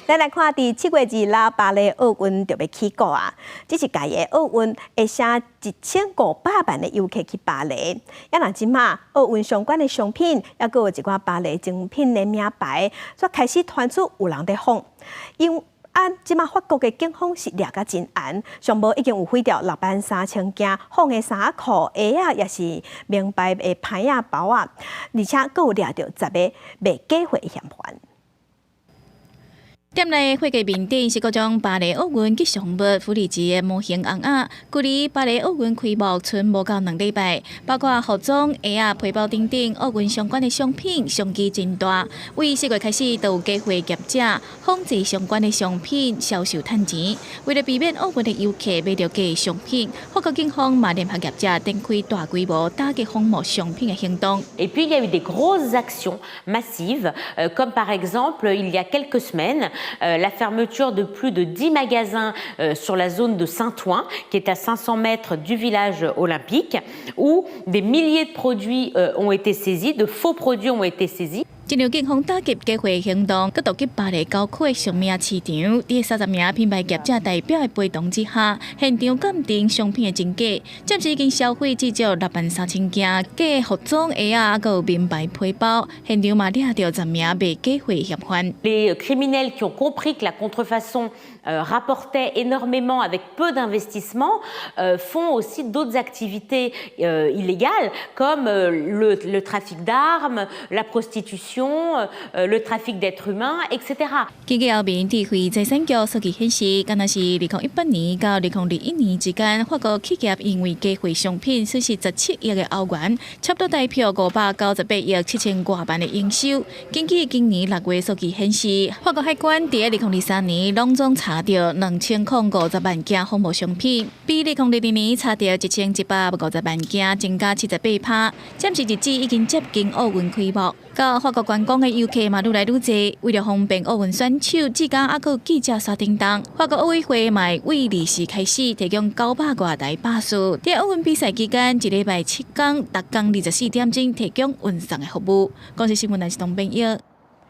咱来看，伫7月2日巴黎奥运就要起过啊！这是届个奥运会写1500万的游客去巴黎。也若即马奥运相关的商品，也阁有一寡巴黎精品的名牌，煞开始传出有人在仿。因即马法国的警方是抓甲真严，上无已经有毁掉63000件仿的衫裤、鞋啊，也是名牌的牌啊、包啊，而且阁有抓到10个未寄回嫌犯。店内会计面顶是各种巴黎奥运吉祥物、福利级的模型红仔，距离巴黎奥运开幕剩无到2礼拜，包括服装、鞋啊、皮包等等奥运相关的商品商机真大。为4月开始，就有机会业者仿制相关的商品销售趁钱。为了避免奥运的游客买到假的商品，法国警方嘛联合业者展开大规模打击仿冒商品的行动。Et puis il y a eu des grosses actions massives, comme par exemple il y a quelques semaines. La fermeture de plus de 10 magasins sur la zone de Saint-Ouen, qui est à 500 mètres du village olympique, où des milliers de produits ont été saisis, de faux produits ont été saisis. 这场警方打击假货行动，佮导入巴黎高区的上名市场，伫30名品牌业者代表的陪同之下，现场鉴定商品的真假，暂时已经销毁至少63000件假服装鞋啊，佮有名牌皮包。现场嘛抓到10名被假货嫌犯。Les criminels qui ont compris que la contrefaçon rapportait énormément avec peu d'investissement font aussi d'autres activités illégales comme le trafic d'armes, la prostitution.le trafic d'êtres humains, etc. 根据后面智慧财产局数据显示，敢若是2018年到2021年之间，法国企业因为假货商品损失17亿的欧元，差不多代表598亿7000多万的营收。根据今年6月数据显示，法国海关伫2023年拢总查到2050万件仿冒商品，比2022年查到1750万件，增加78%。暂时日子已经接近奥运开幕。到法国观光的游客嘛愈来愈多，为了方便奥运选手，至今还有记者刷叮当。法国奥委会嘛为利是开始提供900多台巴士，在奥运比赛期间，1礼拜7天，逐天24点钟提供运送的服务。广西新闻台是董炳耀。